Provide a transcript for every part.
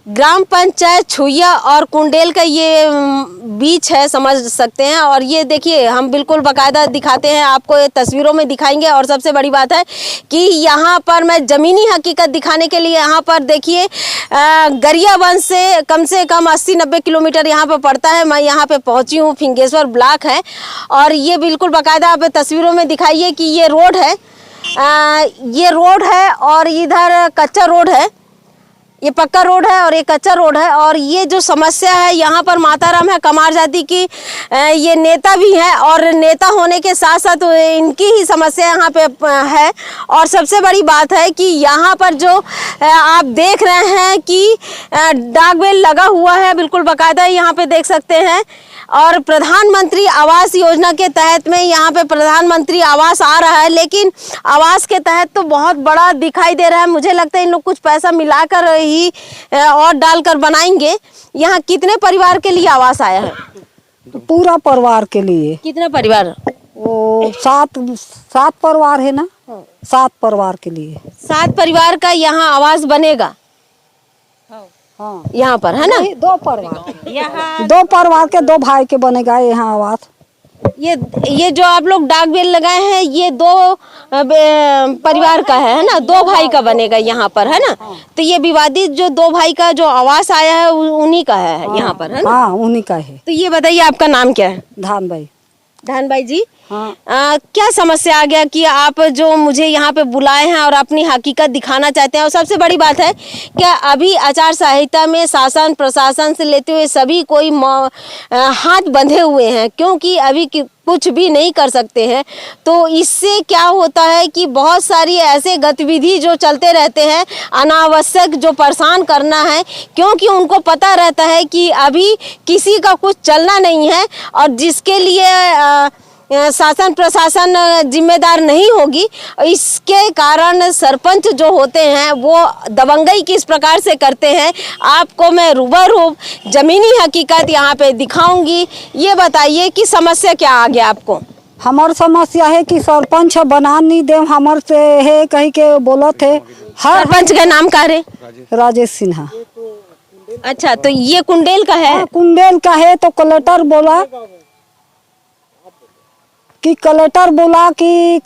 ग्राम पंचायत छुइया और कुंडेल का ये बीच है, समझ सकते हैं। और ये देखिए, हम बिल्कुल बाकायदा दिखाते हैं आपको, ये तस्वीरों में दिखाएंगे। और सबसे बड़ी बात है कि यहाँ पर मैं ज़मीनी हकीकत दिखाने के लिए यहाँ पर देखिए, गरियाबंद से कम 80-90 किलोमीटर यहाँ पर पड़ता है। मैं यहाँ पे पहुँची हूँ, फिंगेश्वर ब्लॉक है। और ये बिल्कुल बाकायदा आप तस्वीरों में दिखाइए कि ये रोड है, ये रोड है और इधर कच्चा रोड है। ये पक्का रोड है और ये कच्चा रोड है। और ये जो समस्या है यहाँ पर, माताराम है कमार जाति की, ये नेता भी है और नेता होने के साथ साथ इनकी ही समस्या यहाँ पे है। और सबसे बड़ी बात है कि यहाँ पर जो आप देख रहे हैं कि डाक बेल लगा हुआ है, बिल्कुल बाकायदा यहाँ पे देख सकते हैं। और प्रधानमंत्री आवास योजना के तहत में यहाँ पे प्रधानमंत्री आवास आ रहा है, लेकिन आवास के तहत तो बहुत बड़ा दिखाई दे रहा है। मुझे लगता है इन लोग कुछ पैसा मिलाकर ही और डालकर बनाएंगे। यहाँ कितने परिवार के लिए आवास आया है? पूरा परिवार के लिए। कितने परिवार? वो सात परिवार है ना, 7 परिवार के लिए। 7 परिवार का यहाँ आवास बनेगा। हाँ, यहाँ पर है ना, 2 परिवार, 2 परिवार के 2 भाई के बनेगा यहाँ आवास। ये जो आप लोग डाक बेल लगाए हैं, ये 2 परिवार का है ना, 2 भाई का बनेगा यहाँ पर, है ना। तो ये विवादित जो 2 भाई का जो आवास आया है उन्हीं का है यहाँ पर, है ना। हाँ, उन्हीं का है। तो ये बताइए, आपका नाम क्या है? धान भाई। धान भाई जी, हाँ। क्या समस्या आ गया कि आप जो मुझे यहाँ पे बुलाए हैं और अपनी हकीकत दिखाना चाहते हैं? और सबसे बड़ी बात है क्या अभी आचार संहिता में शासन प्रशासन से लेते हुए सभी कोई हाथ बंधे हुए हैं, क्योंकि अभी कुछ भी नहीं कर सकते हैं। तो इससे क्या होता है कि बहुत सारी ऐसे गतिविधि जो चलते रहते हैं, अनावश्यक, जो परेशान करना है, क्योंकि उनको पता रहता है कि अभी किसी का कुछ चलना नहीं है और जिसके लिए शासन प्रशासन जिम्मेदार नहीं होगी। इसके कारण सरपंच जो होते हैं वो दबंगई किस प्रकार से करते हैं, आपको मैं रूबरू ज़मीनी हकीकत यहाँ पे दिखाऊंगी। ये बताइए कि समस्या क्या आ गया आपको? हमार समस्या है कि सरपंच बना नहीं दे, हमार से है कहीं के बोला थे। हर सरपंच का नाम क्या है? राजेश सिन्हा। अच्छा, तो ये कुंडेल का है? कुंडेल का है। तो कलेक्टर बोला कि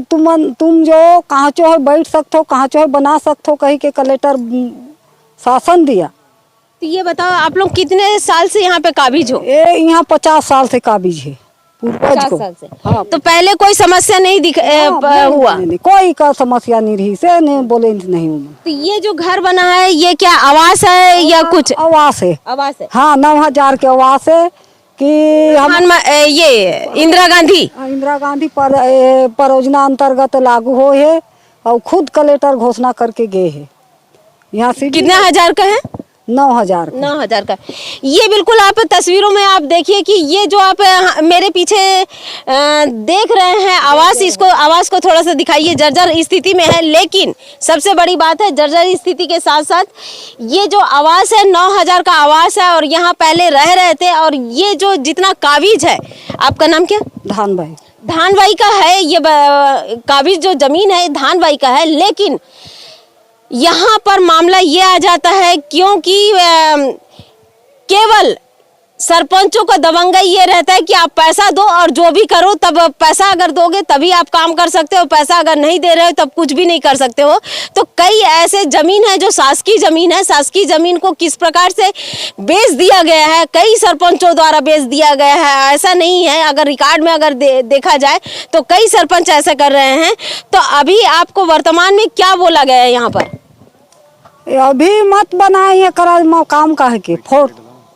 तुम जो कहाँ चो है बैठ सकते हो, कहाँ चो है बना सकते हो, कहीं के कलेक्टर शासन दिया। तो ये बताओ, आप लोग कितने साल से यहाँ पे काबिज हो? ये यहाँ 50 साल से काबिज है, पूर्वज को। 50 साल से। हाँ। तो पहले कोई समस्या नहीं हुआ? नहीं, कोई का समस्या नहीं रही से नहीं बोले नहीं हूँ। तो ये जो घर बना है, ये क्या आवास है या कुछ? आवास है। आवास है। हाँ, 9000 के आवास है कि हम ये इंदिरा गांधी परियोजना अंतर्गत लागू हो है और खुद कलेक्टर घोषणा करके गए है। यहाँ से कितने हजार का है? 9000 का। ये बिल्कुल आप तस्वीरों में आप देखिए कि ये जो आप मेरे पीछे देख रहे हैं आवास, इसको आवास को थोड़ा सा दिखाइए। जर्जर स्थिति में है, लेकिन सबसे बड़ी बात है जर्जर स्थिति के साथ साथ ये जो आवास है 9000 का आवास है और यहाँ पहले रह रहे थे। और ये जो जितना काबिज है, आपका नाम क्या? धान भाई। धान भाई का है ये काबिज, जो जमीन है धान भाई का है। लेकिन यहाँ पर मामला ये आ जाता है क्योंकि केवल सरपंचों का दबंगई ये रहता है कि आप पैसा दो और जो भी करो, तब पैसा अगर दोगे तभी आप काम कर सकते हो, पैसा अगर नहीं दे रहे हो तब कुछ भी नहीं कर सकते हो। तो कई ऐसे जमीन है जो शासकीय जमीन है, शासकीय जमीन को किस प्रकार से बेच दिया गया है, कई सरपंचों द्वारा बेच दिया गया है। ऐसा नहीं है, अगर रिकॉर्ड में अगर देखा जाए तो कई सरपंच ऐसा कर रहे हैं। तो अभी आपको वर्तमान में क्या बोला गया है यहाँ पर? अभी मत बनाइए करा काम का है कि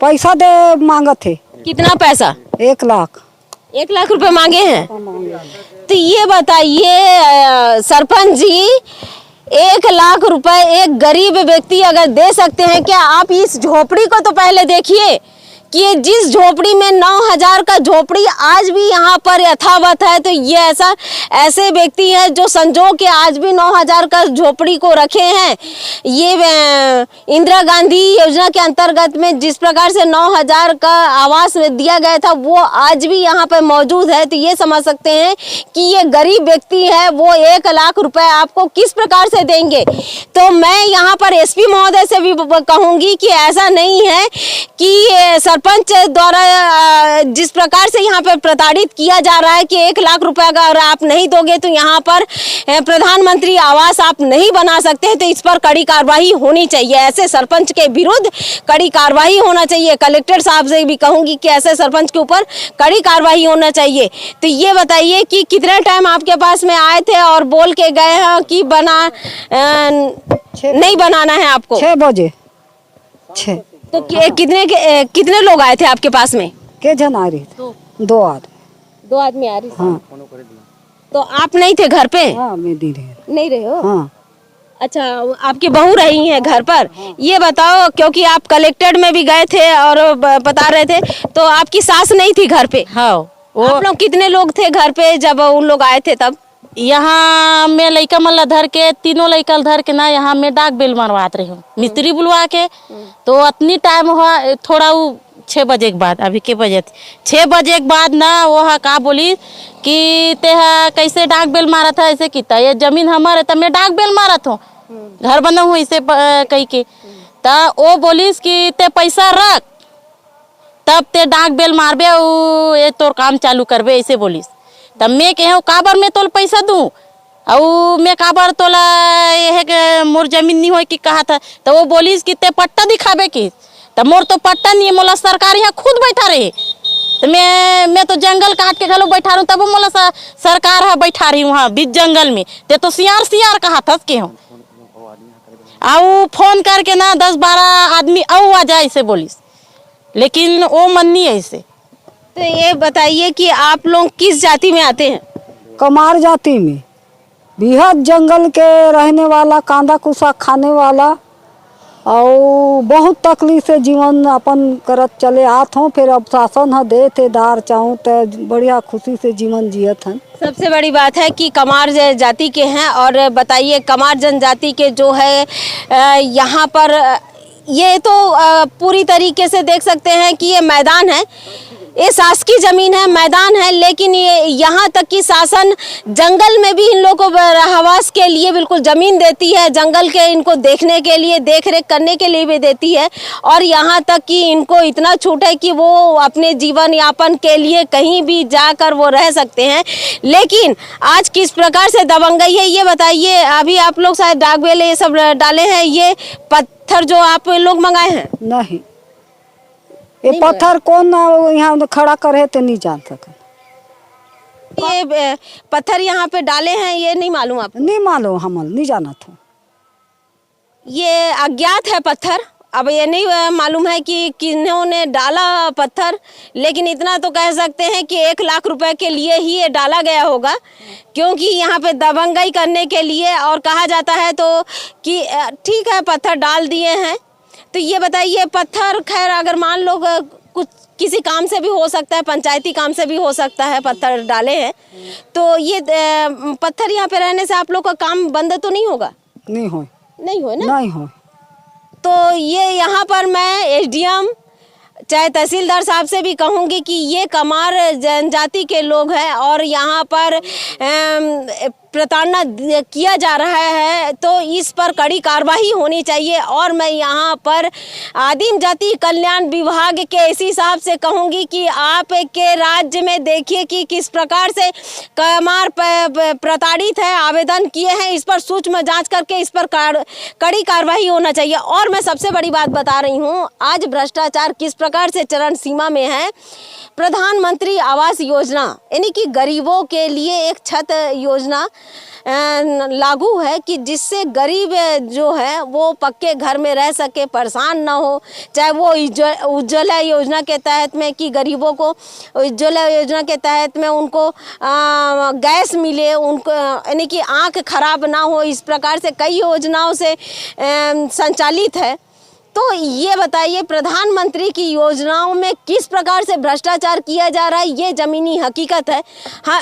पैसा दे मांगत है। कितना पैसा? 1 लाख। 1 लाख रुपए मांगे हैं। तो ये बताइए सरपंच जी, 1 लाख रुपए एक गरीब व्यक्ति अगर दे सकते हैं, क्या आप इस झोपड़ी को तो पहले देखिए कि जिस झोपड़ी में 9,000 का झोपड़ी आज भी यहाँ पर यथावत है, तो ये ऐसे व्यक्ति हैं जो संजो के आज भी 9,000 का झोपड़ी को रखे हैं। ये इंदिरा गांधी योजना के अंतर्गत में जिस प्रकार से 9,000 का आवास दिया गया था वो आज भी यहाँ पर मौजूद है। तो ये समझ सकते हैं कि ये गरीब व्यक्ति है, वो 1 लाख रुपए आपको किस प्रकार से देंगे। तो मैं यहाँ पर एसपी महोदय से भी कहूँगी कि ऐसा नहीं है कि सरपंच द्वारा जिस प्रकार से यहाँ पर प्रताड़ित किया जा रहा है कि 1 लाख रुपए अगर आप नहीं दोगे तो यहाँ पर प्रधानमंत्री आवास आप नहीं बना सकते हैं। तो इस पर कड़ी कार्रवाई होनी चाहिए, ऐसे सरपंच के विरुद्ध कड़ी कार्रवाई होना चाहिए। कलेक्टर साहब से भी कहूँगी कि ऐसे सरपंच के ऊपर कड़ी कार्रवाई होना चाहिए। तो ये बताइए कि कितने टाइम आपके पास में आए थे और बोल के गए हैं कि नहीं बनाना है आपको? 6 बजे 6। तो कितने लोग आए थे आपके पास में? के जन आ रही थी? 2 आदमी। 2 आदमी आ रही थी। हाँ। तो आप नहीं थे घर पे? हाँ, मैं दी रही। नहीं रहे हो? हाँ। अच्छा, आपकी बहू रही हैं घर पर। ये बताओ, क्योंकि आप कलेक्टेड में भी गए थे और बता रहे थे, तो आपकी सास नहीं थी घर पे? हाँ। आप लोग कितने लोग थे घर पे जब उन लोग आए थे तब? यहाँ मैं लड़का मल्ला धर के, तीनों लड़का धर के ना यहाँ मैं डाक बिल मरवात रही हूँ मिस्त्री बुलवा के। तो अतनी टाइम हुआ थोड़ा 6 बजे के बाद, अभी के बजे 6 बजे के बाद ना वो का बोली कि ते कैसे डाक बिल मारा था, ऐसे किता ये जमीन हमारे, तब मैं डाक बिल मारा था, घर बना हूँ ऐसे कही के। तो वो बोलिस कि ते पैसा रख तब ते डाक बिल मारबे ये तोर काम चालू करबे, ऐसे बोलिस। तब मैं कहे काबर मैं तोल पैसा दूँ और मैं काबर तोला ये मोर जमीन नहीं हो कि कहा था। तो वो बोलिस कि ते पट्टा दिखाबे की, तो मोर तो पट्टा नहीं है, मोला सरकार यहाँ खुद बैठा रही। तो मैं तो जंगल काट के घलो बैठा रही हूँ, तब मोला सरकार है बैठा रही हूँ वहाँ बीच जंगल में। ते तो सियार कहा था के हूँ आओ फोन करके ना 10-12 आदमी आओ आ जाए ऐसे बोलिस, लेकिन वो मन नहीं है ऐसे। तो ये बताइए कि आप लोग किस जाति में आते हैं? कमार जाति में, बेहद जंगल के रहने वाला, कांदा कुसा खाने वाला, और बहुत तकलीफ से जीवन अपन करत चले आत हूँ। फिर अब शासन है दे थे दार चाहूँ तो बढ़िया खुशी से जीवन जियत हैं। सबसे बड़ी बात है कि कमार जाति के हैं। और बताइए, कमार जनजाति के जो है यहाँ पर ये तो पूरी तरीके से देख सकते हैं कि ये मैदान है, ये शासकीय जमीन है, मैदान है, लेकिन ये यहाँ तक कि शासन जंगल में भी इन लोगों को रहवास के लिए बिल्कुल ज़मीन देती है, जंगल के इनको देखने के लिए, देख रेख करने के लिए भी देती है। और यहाँ तक कि इनको इतना छूट है कि वो अपने जीवन यापन के लिए कहीं भी जाकर वो रह सकते हैं। लेकिन आज किस प्रकार से दबंगई है ये बताइए। अभी आप लोग शायद डाक बेल ये सब डाले हैं, ये पत्थर जो आप लोग मंगाए हैं? नहीं, ये पत्थर कौन यहाँ खड़ा करे तो नहीं जान सके। ये पत्थर यहाँ पे डाले हैं ये नहीं मालूम आपको? नहीं मालूम, हम नहीं जाना था। ये अज्ञात है पत्थर, अब ये नहीं मालूम है कि किन्होंने डाला पत्थर, लेकिन इतना तो कह सकते हैं कि 1 लाख रुपए के लिए ही ये डाला गया होगा, क्योंकि यहाँ पे दबंगई करने के लिए। और कहा जाता है तो कि ठीक है पत्थर डाल दिए हैं। तो ये बताइए, पत्थर खैर अगर मान लो कुछ किसी काम से भी हो सकता है, पंचायती काम से भी हो सकता है, पत्थर डाले हैं, तो ये पत्थर यहाँ पे रहने से आप लोग का काम बंद तो नहीं होगा? नहीं हो, नहीं हो ना? नहीं हो। तो ये यहाँ पर मैं एसडीएम चाहे तहसीलदार साहब से भी कहूँगी कि ये कमार जनजाति के लोग हैं और यहाँ पर प्रताड़ना किया जा रहा है, तो इस पर कड़ी कार्रवाई होनी चाहिए। और मैं यहाँ पर आदिम जाति कल्याण विभाग के इसी साहब से कहूँगी कि आप के राज्य में देखिए कि किस प्रकार से कमार प्रताड़ित है, आवेदन किए हैं, इस पर सूक्ष्म जांच करके इस पर कड़ी कार्रवाई होना चाहिए। और मैं सबसे बड़ी बात बता रही हूँ, आज भ्रष्टाचार किस प्रकार से चरण सीमा में है। प्रधानमंत्री आवास योजना यानी कि गरीबों के लिए एक छत योजना लागू है कि जिससे गरीब जो है वो पक्के घर में रह सके, परेशान ना हो। चाहे वो उज्ज्वला योजना के तहत में कि गरीबों को उज्ज्वला योजना के तहत में उनको गैस मिले, उनको यानी कि आँख खराब ना हो, इस प्रकार से कई योजनाओं से संचालित है। तो ये बताइए प्रधानमंत्री की योजनाओं में किस प्रकार से भ्रष्टाचार किया जा रहा है, ये जमीनी हकीकत है। हाँ,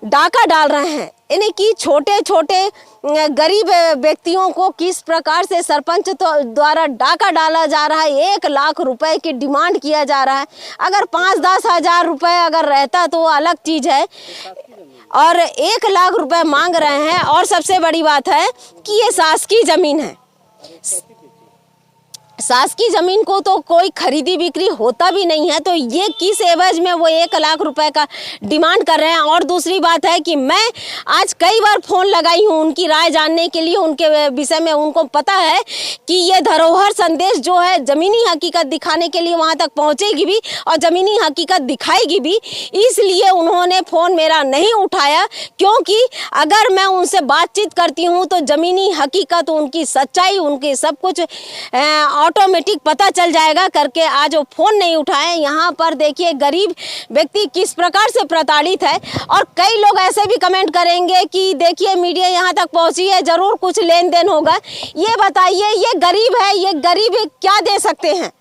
डाका डाल रहे हैं यानी कि छोटे छोटे गरीब व्यक्तियों को किस प्रकार से सरपंच द्वारा डाका डाला जा रहा है। 1 लाख रुपए की डिमांड किया जा रहा है। अगर 5-10 हजार रुपए अगर रहता तो अलग चीज है, और 1 लाख रुपए मांग रहे हैं। और सबसे बड़ी बात है कि ये शासकीय जमीन है। शासकीय जमीन को तो कोई खरीदी बिक्री होता भी नहीं है, तो ये किस एवज में वो 1 लाख रुपए का डिमांड कर रहे हैं। और दूसरी बात है कि मैं आज कई बार फोन लगाई हूँ उनकी राय जानने के लिए, उनके विषय में उनको पता है कि ये धरोहर संदेश जो है जमीनी हकीकत दिखाने के लिए वहाँ तक पहुँचेगी भी और ज़मीनी हकीकत दिखाएगी भी, इसलिए उन्होंने फ़ोन मेरा नहीं उठाया। क्योंकि अगर मैं उनसे बातचीत करती हूँ तो ज़मीनी हकीकत, उनकी सच्चाई, उनकी सब कुछ ऑटोमेटिक पता चल जाएगा करके आज वो फ़ोन नहीं उठाए। यहाँ पर देखिए गरीब व्यक्ति किस प्रकार से प्रताड़ित है। और कई लोग ऐसे भी कमेंट करेंगे कि देखिए मीडिया यहाँ तक पहुँची है, ज़रूर कुछ लेन देन होगा। ये बताइए, ये गरीब है, ये गरीब क्या दे सकते हैं,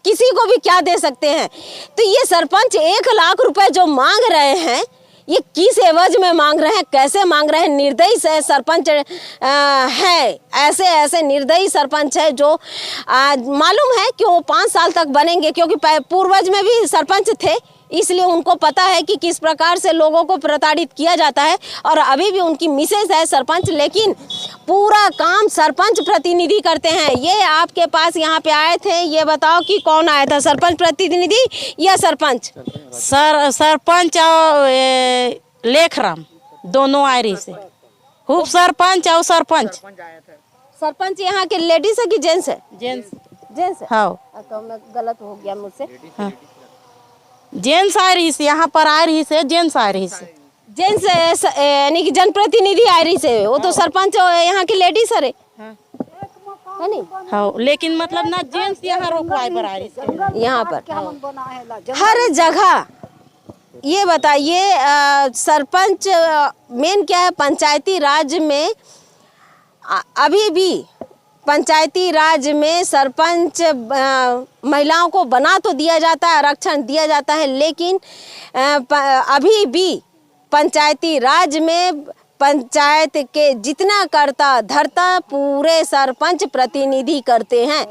किसी को भी क्या दे सकते हैं। तो ये सरपंच 1 लाख रुपए जो मांग रहे हैं, ये किस एवज में मांग रहे हैं, कैसे मांग रहे हैं। निर्दयी से सरपंच है, ऐसे ऐसे निर्दयी सरपंच है जो मालूम है कि वो 5 साल तक बनेंगे, क्योंकि पूर्वज में भी सरपंच थे, इसलिए उनको पता है कि किस प्रकार से लोगों को प्रताड़ित किया जाता है। और अभी भी उनकी मिसेज है सरपंच, लेकिन पूरा काम सरपंच प्रतिनिधि करते हैं। ये आपके पास यहाँ पे आए थे, ये बताओ कि कौन आया था, सरपंच प्रतिनिधि या सरपंच? सरपंच और लेखराम दोनों आए रही से, उप सरपंच और सरपंच। सरपंच यहाँ के लेडीज है कि जेंट्स है? जेंट्स है। हाँ, तो मैं गलत हो गया मुझसे। हाँ, जेंट्स आ रही से, यहाँ पर आ रही से जेंट्स आ रही से। जेंट्स यानी कि जनप्रतिनिधि आ रही से, वो तो सरपंच यहाँ की लेडीज है है नहीं? हाँ, लेकिन मतलब ना जेंट्स यहाँ रोकवाए पर आ रही से। यहाँ पर हर जगह ये बताइए, सरपंच मेन क्या है पंचायती राज में। अभी भी पंचायती राज में सरपंच महिलाओं को बना तो दिया जाता है, आरक्षण दिया जाता है, लेकिन अभी भी पंचायती राज में पंचायत के जितना करता धरता पूरे सरपंच प्रतिनिधि करते हैं।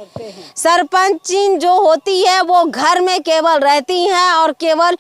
सरपंच जो होती है वो घर में केवल रहती हैं और केवल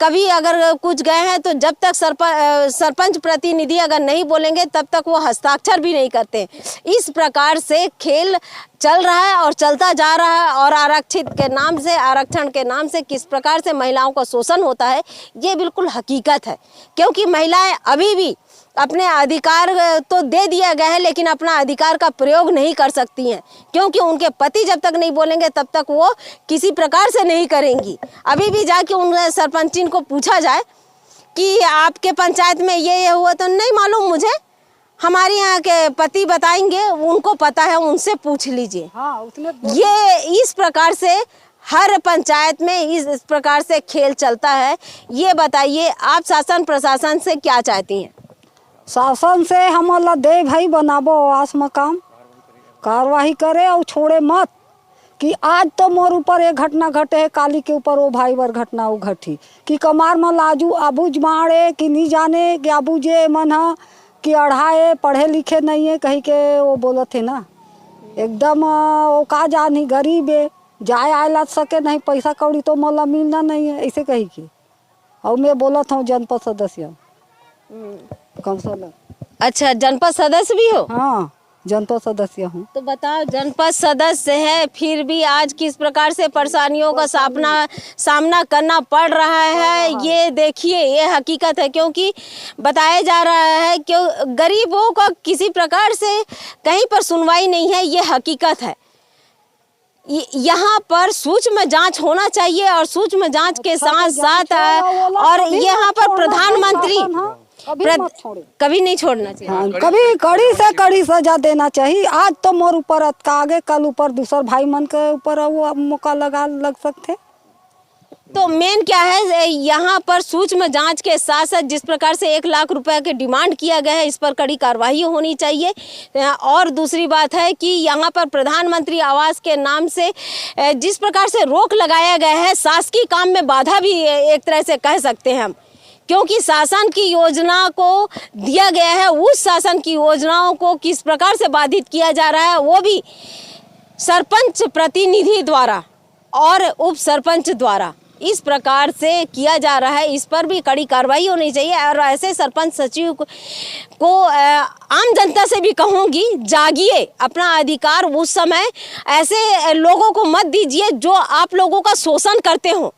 कभी अगर कुछ गए हैं तो जब तक सरपंच प्रतिनिधि अगर नहीं बोलेंगे तब तक वो हस्ताक्षर भी नहीं करते। इस प्रकार से खेल चल रहा है और चलता जा रहा है। और आरक्षित के नाम से, आरक्षण के नाम से किस प्रकार से महिलाओं का शोषण होता है, ये बिल्कुल हकीकत है। क्योंकि महिलाएं अभी भी अपने अधिकार तो दे दिया गया है, लेकिन अपना अधिकार का प्रयोग नहीं कर सकती हैं, क्योंकि उनके पति जब तक नहीं बोलेंगे तब तक वो किसी प्रकार से नहीं करेंगी। अभी भी जाके उन सरपंचिन को पूछा जाए कि आपके पंचायत में ये हुआ, तो नहीं मालूम मुझे, हमारे यहाँ के पति बताएंगे, उनको पता है, उनसे पूछ लीजिए। हाँ, ये इस प्रकार से हर पंचायत में इस प्रकार से खेल चलता है। ये बताइए आप शासन प्रशासन से क्या चाहती हैं? शासन से हमारा दे भाई बनाबो आवास मकाम कार्रवाई करे और छोड़े मत कि आज तो मोर ऊपर एक घटना घटे है, काली के ऊपर वो भाई बर घटना वो घटी कि कमार में लाजू अबूझ मारे कि नहीं जाने कि अबू जे मन हा कि अढ़ाए पढ़े लिखे नहीं है कहीं के वो बोलत है ना, एकदम वो का जानी गरीब है, जाए आए ला सके नहीं, पैसा कौड़ी तो मोला मिलना नहीं है, ऐसे कही की। और मैं बोलत हूँ जनपद सदस्य काउंसलर। अच्छा, जनपद सदस्य भी हो? हाँ, जनपद सदस्य हूँ। तो बताओ, जनपद सदस्य है फिर भी आज किस प्रकार से परेशानियों का सामना करना पड़ रहा है। ये देखिए, ये हकीकत है। क्योंकि बताया जा रहा है कि गरीबों का किसी प्रकार से कहीं पर सुनवाई नहीं है, ये हकीकत है। यहाँ पर सूक्ष्म जांच होना चाहिए और सूक्ष्म जांच के साथ साथ और यहाँ पर प्रधानमंत्री कभी नहीं छोड़ना चाहिए। हाँ, कभी कड़ी से कड़ी सजा देना चाहिए। आज तो मोर ऊपर आगे कल ऊपर दूसर भाई मन के ऊपर वो मौका लग सकते। तो मेन क्या है, यहाँ पर सूक्ष्म जांच के साथ साथ जिस प्रकार से 1 लाख रुपए के डिमांड किया गया है, इस पर कड़ी कार्रवाई होनी चाहिए। और दूसरी बात है कि यहाँ पर प्रधानमंत्री आवास के नाम से जिस प्रकार से रोक लगाया गया है, शासकीय काम में बाधा भी एक तरह से कह सकते हैं हम, क्योंकि शासन की योजना को दिया गया है, उस शासन की योजनाओं को किस प्रकार से बाधित किया जा रहा है, वो भी सरपंच प्रतिनिधि द्वारा और उप सरपंच द्वारा इस प्रकार से किया जा रहा है। इस पर भी कड़ी कार्रवाई होनी चाहिए। और ऐसे सरपंच सचिव को आम जनता से भी कहूँगी, जागिए, अपना अधिकार उस समय ऐसे लोगों को मत दीजिए जो आप लोगों का शोषण करते हो,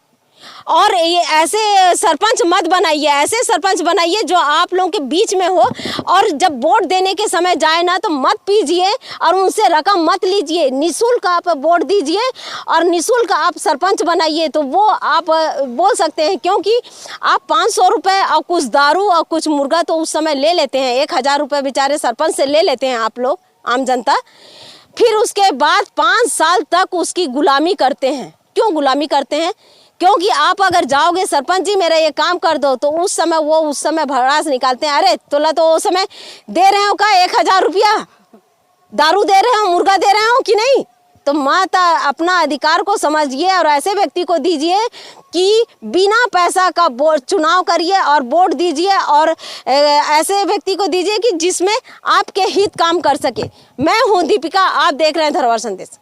और ये ऐसे सरपंच मत बनाइए, ऐसे सरपंच बनाइए जो आप लोगों के बीच में हो, और जब वोट देने के समय जाए ना तो मत पीजिए और उनसे रकम मत लीजिए, निःशुल्क आप वोट दीजिए और निःशुल्क आप सरपंच बनाइए। तो वो आप बोल सकते हैं, क्योंकि आप 500 रुपये और कुछ दारू और कुछ मुर्गा तो उस समय ले लेते हैं, 1000 रुपये बेचारे सरपंच से ले लेते हैं आप लोग आम जनता, फिर उसके बाद 5 साल तक उसकी गुलामी करते हैं। क्यों गुलामी करते हैं? क्योंकि आप अगर जाओगे सरपंच जी मेरा ये काम कर दो, तो उस समय भड़ास निकालते हैं, अरे तोला तो उस समय दे रहे हो का 1000 रुपया, दारू दे रहे हो, मुर्गा दे रहे हो कि नहीं? तो माता अपना अधिकार को समझिए और ऐसे व्यक्ति को दीजिए कि बिना पैसा का चुनाव करिए और वोट दीजिए, और ऐसे व्यक्ति को दीजिए कि जिसमें आपके हित काम कर सके। मैं हूँ दीपिका, आप देख रहे हैं धरोहर संदेश।